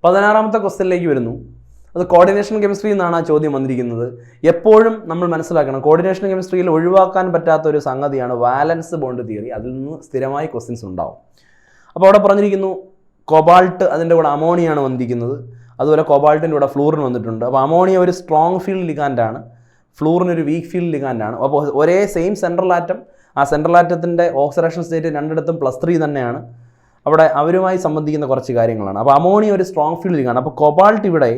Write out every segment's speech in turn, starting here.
16ാമത്തെ ക്വസ്റ്റ്യനിലേക്ക് വരുന്നു. അത് കോർഡിനേഷൻ കെമിസ്ട്രി എന്നാണ് ആ ചോദ്യം വന്നിരിക്കുന്നത്. എപ്പോഴും നമ്മൾ മനസ്സിലാക്കണം, കോർഡിനേഷൻ കെമിസ്ട്രിയിൽ ഒഴിവാക്കാൻ പറ്റാത്ത ഒരു സംഗതിയാണ് വാലൻസ് ബോണ്ട് തിയറി. അതിൽ നിന്ന് സ്ഥിരമായി ക്വസ്റ്റ്യൻസ് ഉണ്ടാവും. അപ്പോൾ അവിടെ പറഞ്ഞിരിക്കുന്നു കൊബാൾട്ട്, അതിൻ്റെ കൂടെ അമോണിയാണ് വന്നിരിക്കുന്നത്. അതുപോലെ കൊബാൾട്ടിൻ്റെ കൂടെ ഫ്ലൂറിൻ വന്നിട്ടുണ്ട്. അപ്പോൾ അമോണിയ ഒരു സ്ട്രോങ് ഫീൽഡ് ലിഗാൻഡാണ്, ഫ്ലൂറിൻ ഒരു വീക്ക് ഫീൽഡ് ലിഗാൻഡാണ്. അപ്പോൾ ഒരേ സെയിം സെൻട്രൽ ആറ്റം, ആ സെൻട്രൽ ആറ്റത്തിൻ്റെ ഓക്സിഡേഷൻ സ്റ്റേറ്റ് രണ്ടിടത്തും +3 തന്നെയാണ്. അവിടെ അവരുമായി സംബന്ധിക്കുന്ന കുറച്ച് കാര്യങ്ങളാണ്. അപ്പോൾ അമോണിയ ഒരു സ്ട്രോങ് ഫീൽഡ് ലിഗാൻഡ്. അപ്പോൾ കൊബാൾട്ട് ഇവിടെ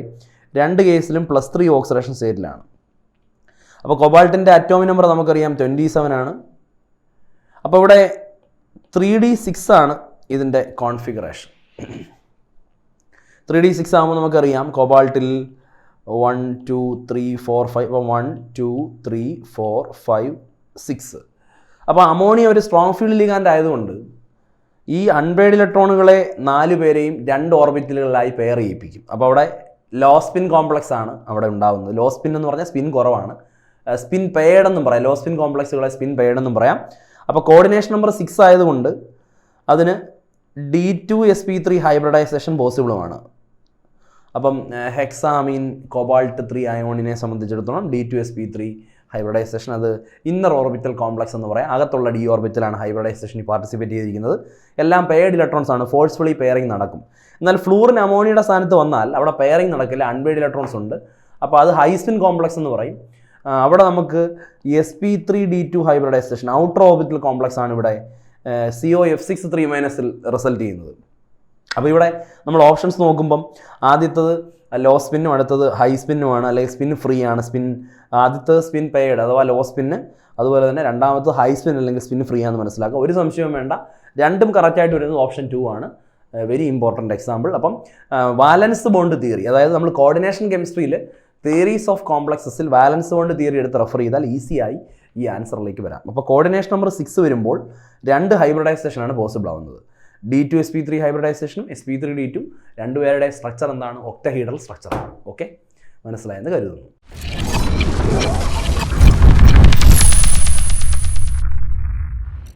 2 കേസിലും +3 ഓക്സിഡേഷൻ സ്റ്റേറ്റിലാണ്. അപ്പോൾ കൊബാൾട്ടിൻ്റെ അറ്റോമിക് നമ്പർ നമുക്കറിയാം 27 ആണ്. അപ്പോൾ ഇവിടെ 3d6 ആണ് ഇതിൻ്റെ കോൺഫിഗറേഷൻ. 3d6 ആകുമ്പോൾ നമുക്കറിയാം കൊബാൾട്ടിൽ 1 2 3 4 5, അപ്പോൾ 1 2 3 4 5 6. അപ്പോൾ അമോണിയ ഒരു സ്ട്രോങ് ഫീൽഡ് ലിഗാൻഡ് ആയതുകൊണ്ട് ഈ അൺപെയർഡ് ഇലക്ട്രോണുകളെ 4 പേരെയും 2 ഓർബിറ്റലുകളിലായി പെയർ ചെയ്യിപ്പിക്കും. അപ്പോൾ അവിടെ ലോ സ്പിൻ കോംപ്ലക്സ് ആണ് അവിടെ ഉണ്ടാകുന്നത്. ലോ സ്പിൻ എന്ന് പറഞ്ഞാൽ സ്പിൻ കുറവാണ്, സ്പിൻ പെയർഡ് എന്നും പറയാം. ലോ സ്പിൻ കോംപ്ലക്സുകളെ സ്പിൻ പെയർഡ് എന്നും പറയാം. അപ്പോൾ കോർഡിനേഷൻ നമ്പർ 6 ആയതുകൊണ്ട് അതിന് D2sp3 ഹൈബ്രിഡൈസേഷൻ പോസിബിളുമാണ്. അപ്പം ഹെക്സാമീൻ കൊബാൾട്ട് 3 അയോണിനെ സംബന്ധിച്ചിടത്തോളം D2sp3 ഹൈബ്രിഡൈസേഷൻ, അത് ഇന്നർ ഓർബിറ്റൽ കോംപ്ലക്സ് എന്ന് പറയാം. അകത്തുള്ള ഡി ഓർബിറ്റലാണ് ഹൈബ്രിഡൈസേഷനിൽ പാർട്ടിസിപ്പേറ്റ് ചെയ്തിരിക്കുന്നത്. എല്ലാം പെയർഡ് ഇലക്ട്രോൺസ് ആണ്, ഫോഴ്സ്ഫുള്ളി പെയറിംഗ് നടക്കും. എന്നാൽ ഫ്ലൂറിൻ അമോണിയയുടെ സ്ഥാനത്ത് വന്നാൽ അവിടെ പെയറിംഗ് നടക്കില്ല, അൺപെയർഡ് ഇലക്ട്രോൺസ് ഉണ്ട്. അപ്പോൾ അത് ഹൈ സ്പിൻ കോംപ്ലക്സ് എന്ന് പറയും. അവിടെ നമുക്ക് sp3d2 hybridisation outer orbital complex ആണ് ഇവിടെ COF6 3- റിസൾട്ട് ചെയ്യുന്നത്. അപ്പോൾ ഇവിടെ നമ്മൾ ഓപ്ഷൻസ് നോക്കുമ്പം ആദ്യത്തത് ലോ സ്പിന്നും അടുത്തത് ഹൈ സ്പിന്നുമാണ്, അല്ലെങ്കിൽ സ്പിൻ ഫ്രീ ആണ്. ആദ്യത്തത് സ്പിൻ പെയർഡ് അഥവാ ലോ സ്പിന്ന്, അതുപോലെ തന്നെ രണ്ടാമത്തത് ഹൈ സ്പിൻ അല്ലെങ്കിൽ സ്പിൻ ഫ്രീ ആണെന്ന് മനസ്സിലാക്കുക. ഒരു സംശയവും വേണ്ട, രണ്ടും കറക്റ്റായിട്ട് വരുന്നത് ഓപ്ഷൻ 2 ആണ്. Very important example. അപ്പം വാലൻസ് ബോണ്ട് തിയറി, അതായത് നമ്മൾ കോർഡിനേഷൻ കെമിസ്ട്രിയിൽ തിയറീസ് ഓഫ് കോംപ്ലക്സസിൽ വാലൻസ് ബോണ്ട് തിയറി എടുത്ത് റെഫർ ചെയ്താൽ ഈസിയായി ഈ ആൻസറിലേക്ക് വരാം. അപ്പോൾ കോർഡിനേഷൻ നമ്പർ 6 വരുമ്പോൾ 2 ഹൈബ്രിഡൈസേഷനാണ് പോസിബിൾ ആവുന്നത്. D2sp3 ഹൈബ്രിഡൈസേഷനും sp3d2 രണ്ടുപേരുടെ സ്ട്രക്ചർ എന്താണ്? ഒക്ടഹീഡ്രൽ സ്ട്രക്ചറാണ്. ഓക്കെ, മനസ്സിലായെന്ന് കരുതുന്നു.